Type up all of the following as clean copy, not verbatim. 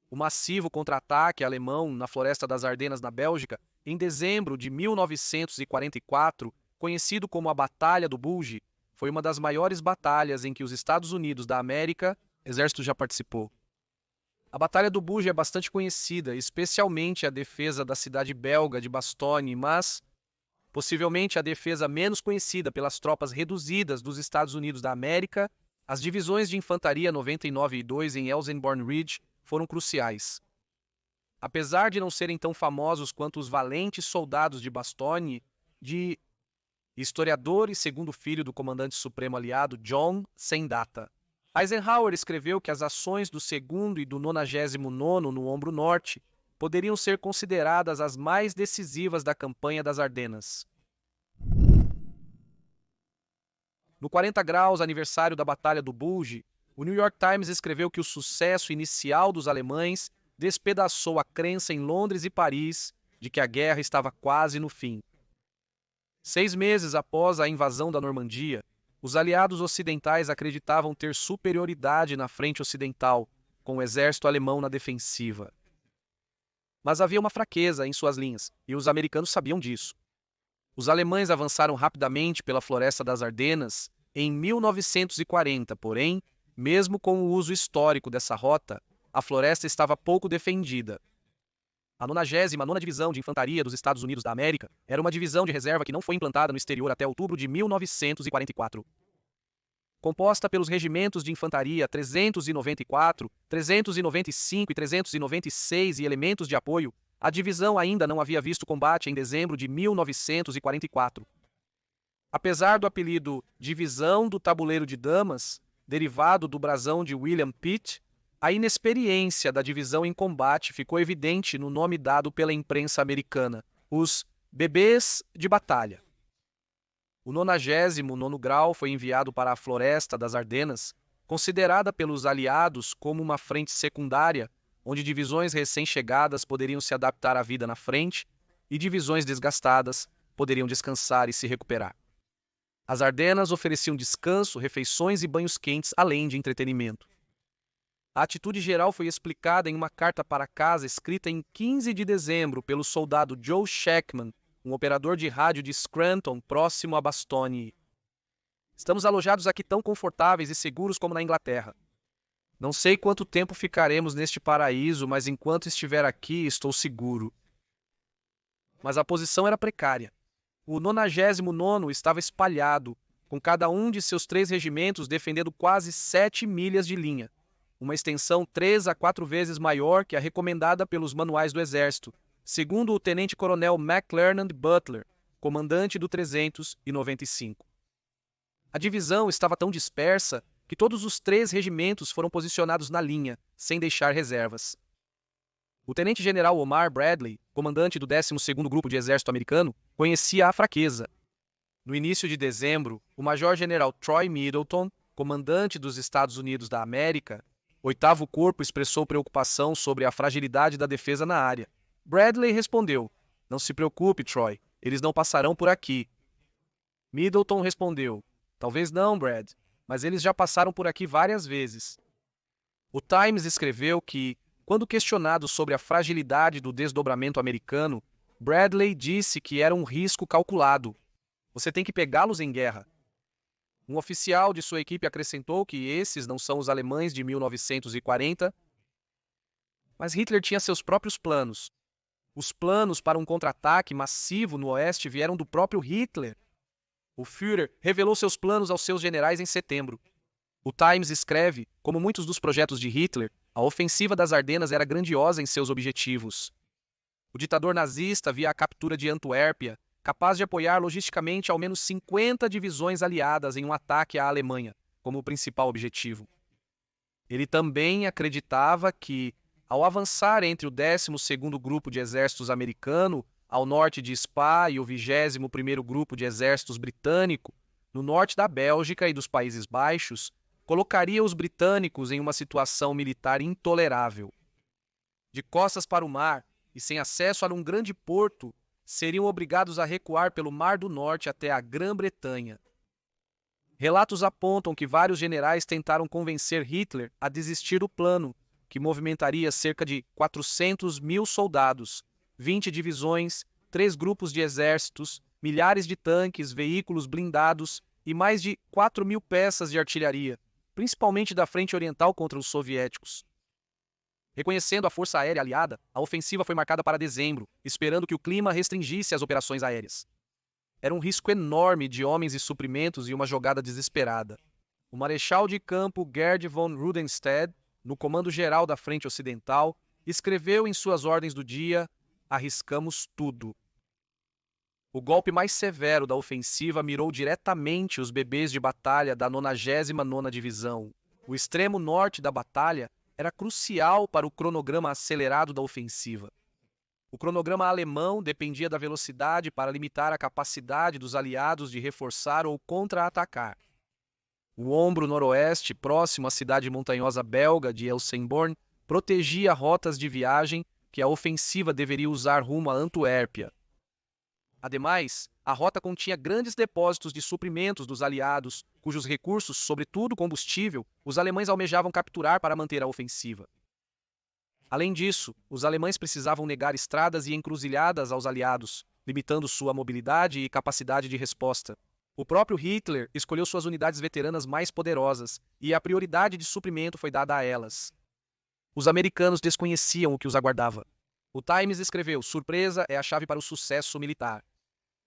o massivo contra-ataque alemão na Floresta das Ardenas, na Bélgica, em dezembro de 1944, conhecido como a Batalha do Bulge, foi uma das maiores batalhas em que os Estados Unidos da América, exército já participou. A Batalha do Bulge é bastante conhecida, especialmente a defesa da cidade belga de Bastogne, mas possivelmente a defesa menos conhecida pelas tropas reduzidas dos Estados Unidos da América, as divisões de infantaria 99 e 2 em Elsenborn Ridge foram cruciais. Apesar de não serem tão famosos quanto os valentes soldados de Bastogne, de historiador e segundo filho do comandante supremo aliado John sem data. Eisenhower escreveu que as ações do 2º e do 99º no Ombro Norte poderiam ser consideradas as mais decisivas da campanha das Ardenas. No 40 graus, aniversário da Batalha do Bulge, o New York Times escreveu que o sucesso inicial dos alemães despedaçou a crença em Londres e Paris de que a guerra estava quase no fim. 6 meses após a invasão da Normandia, os aliados ocidentais acreditavam ter superioridade na frente ocidental, com o exército alemão na defensiva. Mas havia uma fraqueza em suas linhas, e os americanos sabiam disso. Os alemães avançaram rapidamente pela Floresta das Ardenas em 1940, porém, mesmo com o uso histórico dessa rota, a floresta estava pouco defendida. A 99ª Divisão de Infantaria dos Estados Unidos da América era uma divisão de reserva que não foi implantada no exterior até outubro de 1944. Composta pelos regimentos de infantaria 394, 395 e 396 e elementos de apoio, a divisão ainda não havia visto combate em dezembro de 1944. Apesar do apelido Divisão do Tabuleiro de Damas, derivado do brasão de William Pitt, a inexperiência da divisão em combate ficou evidente no nome dado pela imprensa americana, os Bebês de Batalha. O 99º grau foi enviado para a Floresta das Ardenas, considerada pelos aliados como uma frente secundária, onde divisões recém-chegadas poderiam se adaptar à vida na frente e divisões desgastadas poderiam descansar e se recuperar. As Ardenas ofereciam descanso, refeições e banhos quentes, além de entretenimento. A atitude geral foi explicada em uma carta para casa escrita em 15 de dezembro pelo soldado Joe Shackman, um operador de rádio de Scranton, próximo a Bastogne. Estamos alojados aqui tão confortáveis e seguros como na Inglaterra. Não sei quanto tempo ficaremos neste paraíso, mas enquanto estiver aqui, estou seguro. Mas a posição era precária. O 99º estava espalhado, com cada um de seus 3 regimentos defendendo quase 7 milhas de linha, uma extensão 3 a 4 vezes maior que a recomendada pelos manuais do Exército, segundo o tenente-coronel McClernand Butler, comandante do 395. A divisão estava tão dispersa que todos os 3 regimentos foram posicionados na linha, sem deixar reservas. O tenente-general Omar Bradley, comandante do 12º Grupo de Exército Americano, conhecia a fraqueza. No início de dezembro, o major-general Troy Middleton, comandante dos Estados Unidos da América, 8º Corpo expressou preocupação sobre a fragilidade da defesa na área. Bradley respondeu: "Não se preocupe, Troy, eles não passarão por aqui." Middleton respondeu: "Talvez não, Brad, mas eles já passaram por aqui várias vezes." O Times escreveu que, quando questionado sobre a fragilidade do desdobramento americano, Bradley disse que era um risco calculado. Você tem que pegá-los em guerra. Um oficial de sua equipe acrescentou que esses não são os alemães de 1940, mas Hitler tinha seus próprios planos. Os planos para um contra-ataque massivo no oeste vieram do próprio Hitler. O Führer revelou seus planos aos seus generais em setembro. O Times escreve, como muitos dos projetos de Hitler, a ofensiva das Ardenas era grandiosa em seus objetivos. O ditador nazista via a captura de Antuérpia, capaz de apoiar logisticamente ao menos 50 divisões aliadas em um ataque à Alemanha, como o principal objetivo. Ele também acreditava que, ao avançar entre o 12º Grupo de Exércitos americano, ao norte de Spa, e o 21º Grupo de Exércitos britânico, no norte da Bélgica e dos Países Baixos, colocaria os britânicos em uma situação militar intolerável. De costas para o mar e sem acesso a um grande porto, seriam obrigados a recuar pelo Mar do Norte até a Grã-Bretanha. Relatos apontam que vários generais tentaram convencer Hitler a desistir do plano, que movimentaria cerca de 400 mil soldados, 20 divisões, 3 grupos de exércitos, milhares de tanques, veículos blindados e mais de 4 mil peças de artilharia, principalmente da frente oriental contra os soviéticos. Reconhecendo a força aérea aliada, a ofensiva foi marcada para dezembro, esperando que o clima restringisse as operações aéreas. Era um risco enorme de homens e suprimentos e uma jogada desesperada. O marechal de campo Gerd von Rundstedt, no comando geral da frente ocidental, escreveu em suas ordens do dia: "Arriscamos tudo." O golpe mais severo da ofensiva mirou diretamente os bebês de batalha da 99ª Divisão. O extremo norte da batalha era crucial para o cronograma acelerado da ofensiva. O cronograma alemão dependia da velocidade para limitar a capacidade dos aliados de reforçar ou contra-atacar. O ombro noroeste, próximo à cidade montanhosa belga de Elsenborn, protegia rotas de viagem que a ofensiva deveria usar rumo a Antuérpia. Ademais, a rota continha grandes depósitos de suprimentos dos aliados, cujos recursos, sobretudo combustível, os alemães almejavam capturar para manter a ofensiva. Além disso, os alemães precisavam negar estradas e encruzilhadas aos aliados, limitando sua mobilidade e capacidade de resposta. O próprio Hitler escolheu suas unidades veteranas mais poderosas, e a prioridade de suprimento foi dada a elas. Os americanos desconheciam o que os aguardava. O Times escreveu: "Surpresa é a chave para o sucesso militar."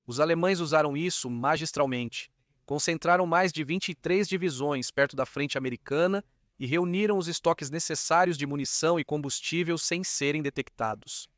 Os alemães usaram isso magistralmente. Concentraram mais de 23 divisões perto da frente americana e reuniram os estoques necessários de munição e combustível sem serem detectados.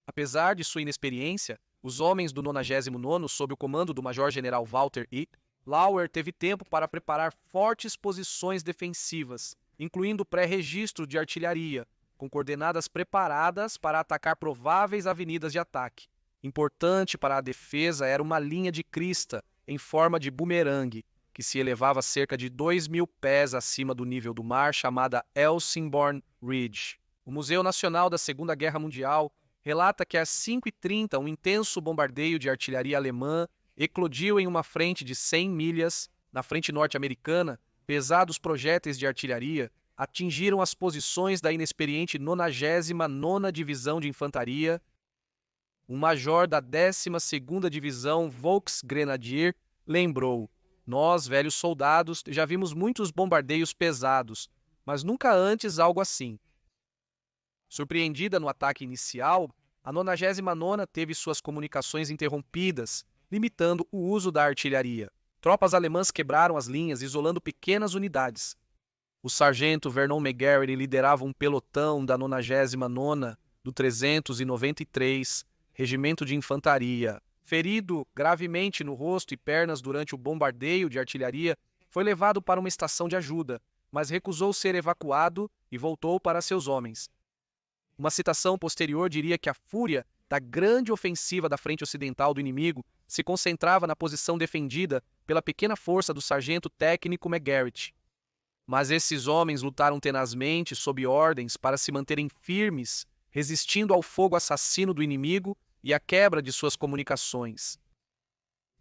Apesar de sua inexperiência, os homens do 99º, sob o comando do Major-General Walter E. Lauer, teve tempo para preparar fortes posições defensivas, incluindo pré-registro de artilharia, com coordenadas preparadas para atacar prováveis avenidas de ataque. Importante para a defesa era uma linha de crista, em forma de bumerangue, que se elevava cerca de 2.000 pés acima do nível do mar, chamada Elsenborn Ridge. O Museu Nacional da Segunda Guerra Mundial relata que às 5h30 um intenso bombardeio de artilharia alemã eclodiu em uma frente de 100 milhas. Na frente norte-americana, pesados projéteis de artilharia atingiram as posições da inexperiente 99ª Divisão de Infantaria. Um major da 12ª Divisão Volksgrenadier lembrou: "Nós, velhos soldados, já vimos muitos bombardeios pesados, mas nunca antes algo assim." Surpreendida no ataque inicial, a 99ª teve suas comunicações interrompidas, limitando o uso da artilharia. Tropas alemãs quebraram as linhas, isolando pequenas unidades. O sargento Vernon McGarry liderava um pelotão da 99ª do 393, Regimento de Infantaria. Ferido gravemente no rosto e pernas durante o bombardeio de artilharia, foi levado para uma estação de ajuda, mas recusou ser evacuado e voltou para seus homens. Uma citação posterior diria que a fúria da grande ofensiva da frente ocidental do inimigo se concentrava na posição defendida pela pequena força do sargento técnico McGarrett. Mas esses homens lutaram tenazmente sob ordens para se manterem firmes, resistindo ao fogo assassino do inimigo e à quebra de suas comunicações.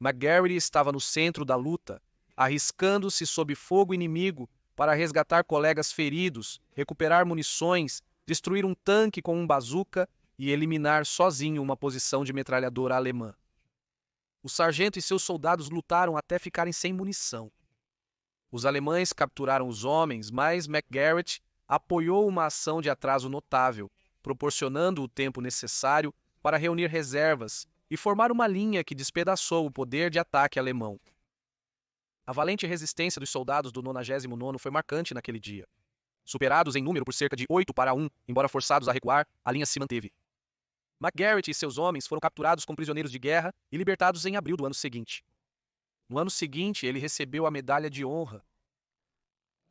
McGarry estava no centro da luta, arriscando-se sob fogo inimigo para resgatar colegas feridos, recuperar munições, destruir um tanque com um bazuca e eliminar sozinho uma posição de metralhadora alemã. O sargento e seus soldados lutaram até ficarem sem munição. Os alemães capturaram os homens, mas McGarrett apoiou uma ação de atraso notável, proporcionando o tempo necessário para reunir reservas e formar uma linha que despedaçou o poder de ataque alemão. A valente resistência dos soldados do 99º foi marcante naquele dia. Superados em número por cerca de 8-1, embora forçados a recuar, a linha se manteve. McGarrett e seus homens foram capturados como prisioneiros de guerra e libertados em abril do ano seguinte. No ano seguinte, ele recebeu a Medalha de Honra.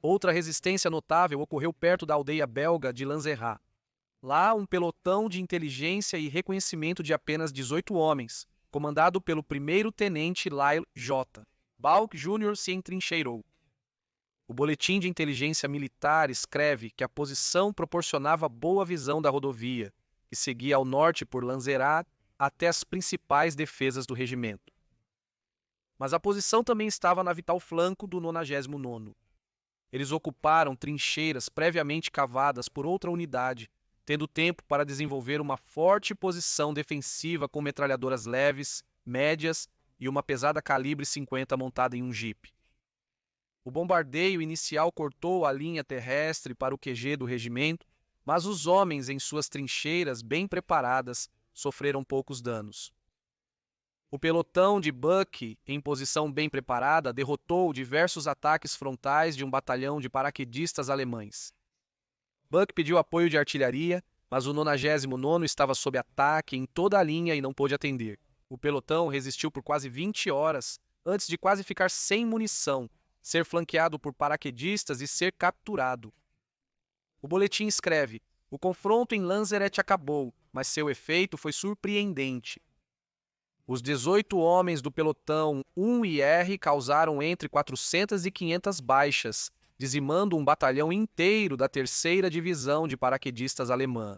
Outra resistência notável ocorreu perto da aldeia belga de Lanzerat. Lá, um pelotão de inteligência e reconhecimento de apenas 18 homens, comandado pelo primeiro-tenente Lyle J. Balk Jr., se entrincheirou. O boletim de inteligência militar escreve que a posição proporcionava boa visão da rodovia, que seguia ao norte por Lanzerat até as principais defesas do regimento. Mas a posição também estava na vital flanco do 99º. Eles ocuparam trincheiras previamente cavadas por outra unidade, tendo tempo para desenvolver uma forte posição defensiva com metralhadoras leves, médias e uma pesada calibre 50 montada em um jipe. O bombardeio inicial cortou a linha terrestre para o QG do regimento, mas os homens em suas trincheiras bem preparadas sofreram poucos danos. O pelotão de Buck, em posição bem preparada, derrotou diversos ataques frontais de um batalhão de paraquedistas alemães. Buck pediu apoio de artilharia, mas o 99º estava sob ataque em toda a linha e não pôde atender. O pelotão resistiu por quase 20 horas, antes de quase ficar sem munição, ser flanqueado por paraquedistas e ser capturado. O boletim escreve: o confronto em Lanzeret acabou, mas seu efeito foi surpreendente. Os 18 homens do pelotão 1 e R causaram entre 400 e 500 baixas, dizimando um batalhão inteiro da 3ª Divisão de Paraquedistas alemã.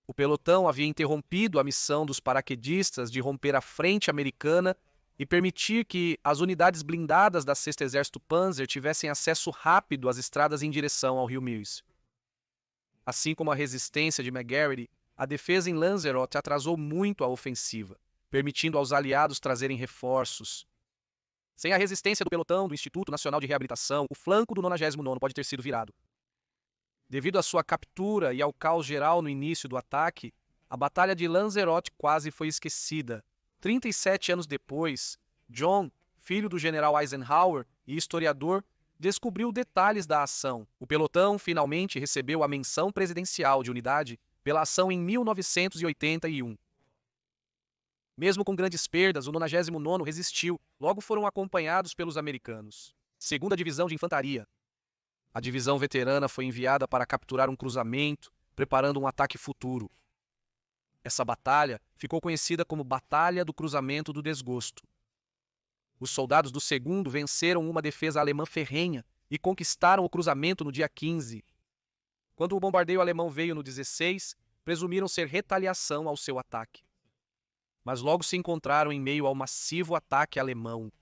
O pelotão havia interrompido a missão dos paraquedistas de romper a frente americana e permitir que as unidades blindadas da 6º Exército Panzer tivessem acesso rápido às estradas em direção ao rio Meuse. Assim como a resistência de McGarry, a defesa em Lanzarote atrasou muito a ofensiva, permitindo aos aliados trazerem reforços. Sem a resistência do pelotão do Instituto Nacional de Reabilitação, o flanco do 99º pode ter sido virado. Devido à sua captura e ao caos geral no início do ataque, a Batalha de Lanzarote quase foi esquecida. 37 anos depois, John, filho do general Eisenhower e historiador, descobriu detalhes da ação. O pelotão finalmente recebeu a menção presidencial de unidade pela ação em 1981. Mesmo com grandes perdas, o 99º resistiu, logo foram acompanhados pelos americanos. 2ª Divisão de Infantaria. A divisão veterana foi enviada para capturar um cruzamento, preparando um ataque futuro. Essa batalha ficou conhecida como Batalha do Cruzamento do Desgosto. Os soldados do 2º venceram uma defesa alemã ferrenha e conquistaram o cruzamento no dia 15. Quando o bombardeio alemão veio no 16, presumiram ser retaliação ao seu ataque. Mas logo se encontraram em meio ao massivo ataque alemão.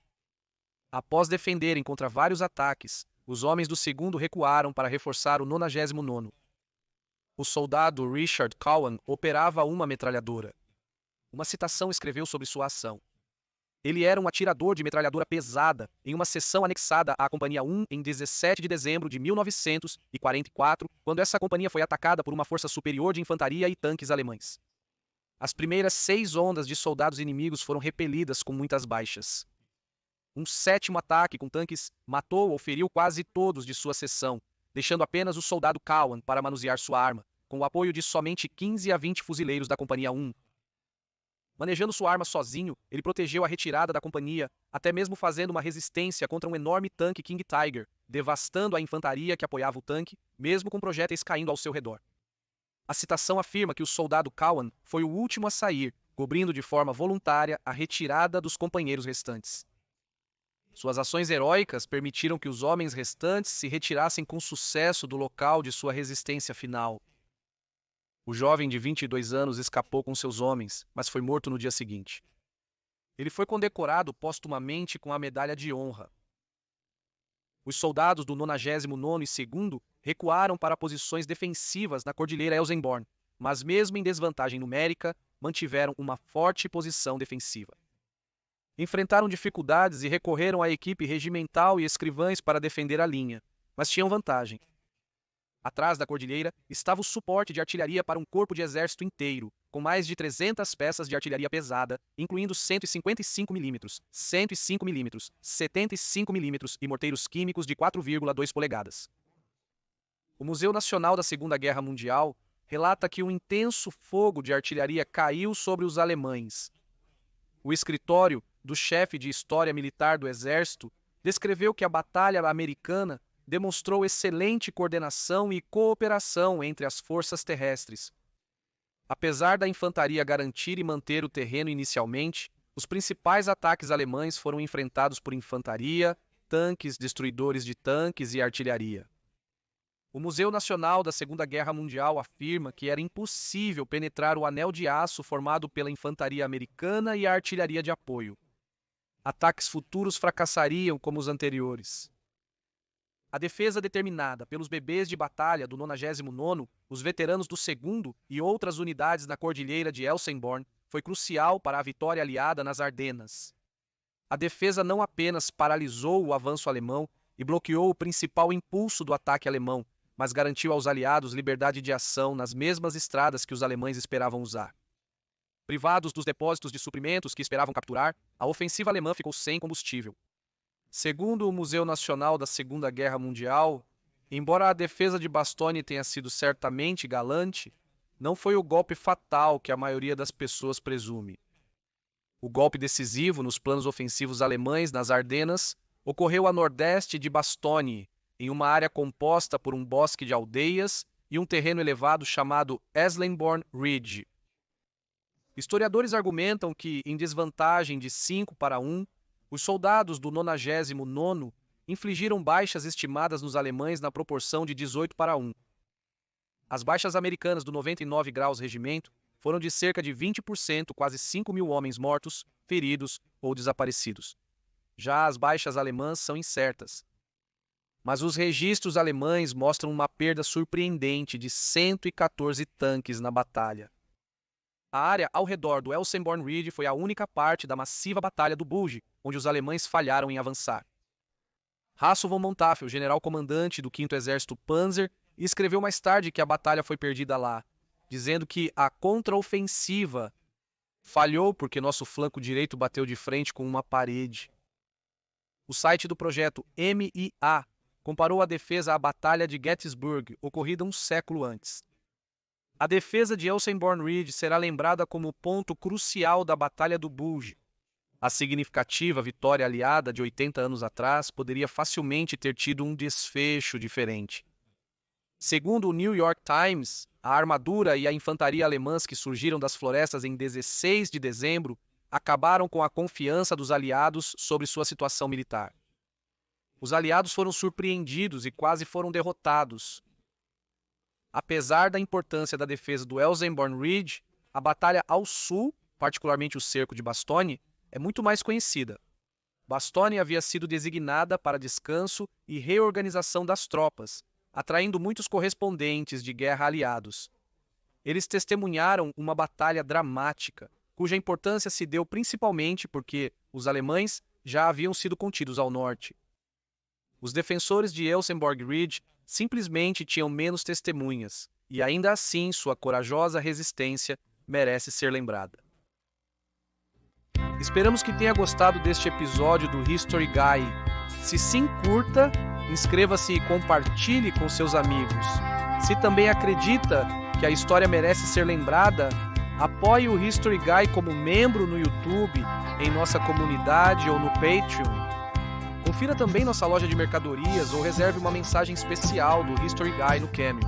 Após defenderem contra vários ataques, os homens do 2º recuaram para reforçar o 99º. O soldado Richard Cowan operava uma metralhadora. Uma citação escreveu sobre sua ação. Ele era um atirador de metralhadora pesada em uma seção anexada à Companhia 1 em 17 de dezembro de 1944, quando essa companhia foi atacada por uma força superior de infantaria e tanques alemães. As primeiras 6 ondas de soldados inimigos foram repelidas com muitas baixas. Um 7º ataque com tanques matou ou feriu quase todos de sua seção, deixando apenas o soldado Cowan para manusear sua arma, com o apoio de somente 15 a 20 fuzileiros da Companhia 1. Manejando sua arma sozinho, ele protegeu a retirada da companhia, até mesmo fazendo uma resistência contra um enorme tanque King Tiger, devastando a infantaria que apoiava o tanque, mesmo com projéteis caindo ao seu redor. A citação afirma que o soldado Cowan foi o último a sair, cobrindo de forma voluntária a retirada dos companheiros restantes. Suas ações heróicas permitiram que os homens restantes se retirassem com sucesso do local de sua resistência final. O jovem de 22 anos escapou com seus homens, mas foi morto no dia seguinte. Ele foi condecorado póstumamente com a Medalha de Honra. Os soldados do 99º e 2º recuaram para posições defensivas na Cordilheira Elsenborn, mas mesmo em desvantagem numérica, mantiveram uma forte posição defensiva. Enfrentaram dificuldades e recorreram à equipe regimental e escrivães para defender a linha, mas tinham vantagem. Atrás da cordilheira estava o suporte de artilharia para um corpo de exército inteiro, com mais de 300 peças de artilharia pesada, incluindo 155 mm, 105 mm, 75 mm e morteiros químicos de 4,2 polegadas. O Museu Nacional da Segunda Guerra Mundial relata que um intenso fogo de artilharia caiu sobre os alemães. O escritório do chefe de História Militar do Exército descreveu que a batalha americana demonstrou excelente coordenação e cooperação entre as forças terrestres. Apesar da infantaria garantir e manter o terreno inicialmente, os principais ataques alemães foram enfrentados por infantaria, tanques, destruidores de tanques e artilharia. O Museu Nacional da Segunda Guerra Mundial afirma que era impossível penetrar o anel de aço formado pela infantaria americana e a artilharia de apoio. Ataques futuros fracassariam como os anteriores. A defesa determinada pelos bebês de batalha do 99º, os veteranos do 2º e outras unidades na cordilheira de Elsenborn foi crucial para a vitória aliada nas Ardenas. A defesa não apenas paralisou o avanço alemão e bloqueou o principal impulso do ataque alemão, mas garantiu aos aliados liberdade de ação nas mesmas estradas que os alemães esperavam usar. Privados dos depósitos de suprimentos que esperavam capturar, a ofensiva alemã ficou sem combustível. Segundo o Museu Nacional da Segunda Guerra Mundial, embora a defesa de Bastogne tenha sido certamente galante, não foi o golpe fatal que a maioria das pessoas presume. O golpe decisivo nos planos ofensivos alemães nas Ardenas ocorreu a nordeste de Bastogne, em uma área composta por um bosque de aldeias e um terreno elevado chamado Eslenborn Ridge. Historiadores argumentam que, em desvantagem de 5-1, os soldados do 99º infligiram baixas estimadas nos alemães na proporção de 18-1. As baixas americanas do 99 Graus Regimento foram de cerca de 20%, quase 5.000 homens mortos, feridos ou desaparecidos. Já as baixas alemãs são incertas. Mas os registros alemães mostram uma perda surpreendente de 114 tanques na batalha. A área ao redor do Elsenborn Ridge foi a única parte da massiva Batalha do Bulge, onde os alemães falharam em avançar. Hasso von Montaffel, general-comandante do 5º Exército Panzer, escreveu mais tarde que a batalha foi perdida lá, dizendo que a contraofensiva falhou porque nosso flanco direito bateu de frente com uma parede. O site do projeto MIA comparou a defesa à Batalha de Gettysburg, ocorrida um século antes. A defesa de Elsenborn Ridge será lembrada como o ponto crucial da Batalha do Bulge. A significativa vitória aliada de 80 anos atrás poderia facilmente ter tido um desfecho diferente. Segundo o New York Times, a armadura e a infantaria alemãs que surgiram das florestas em 16 de dezembro acabaram com a confiança dos aliados sobre sua situação militar. Os aliados foram surpreendidos e quase foram derrotados. Apesar da importância da defesa do Elsenborn Ridge, a batalha ao sul, particularmente o cerco de Bastogne, é muito mais conhecida. Bastogne havia sido designada para descanso e reorganização das tropas, atraindo muitos correspondentes de guerra aliados. Eles testemunharam uma batalha dramática, cuja importância se deu principalmente porque os alemães já haviam sido contidos ao norte. Os defensores de Elsenborn Ridge simplesmente tinham menos testemunhas, e ainda assim sua corajosa resistência merece ser lembrada. Esperamos que tenha gostado deste episódio do History Guy. Se sim, curta, inscreva-se e compartilhe com seus amigos. Se também acredita que a história merece ser lembrada, apoie o History Guy como membro no YouTube, em nossa comunidade ou no Patreon. Confira também nossa loja de mercadorias ou reserve uma mensagem especial do History Guy no Cameo.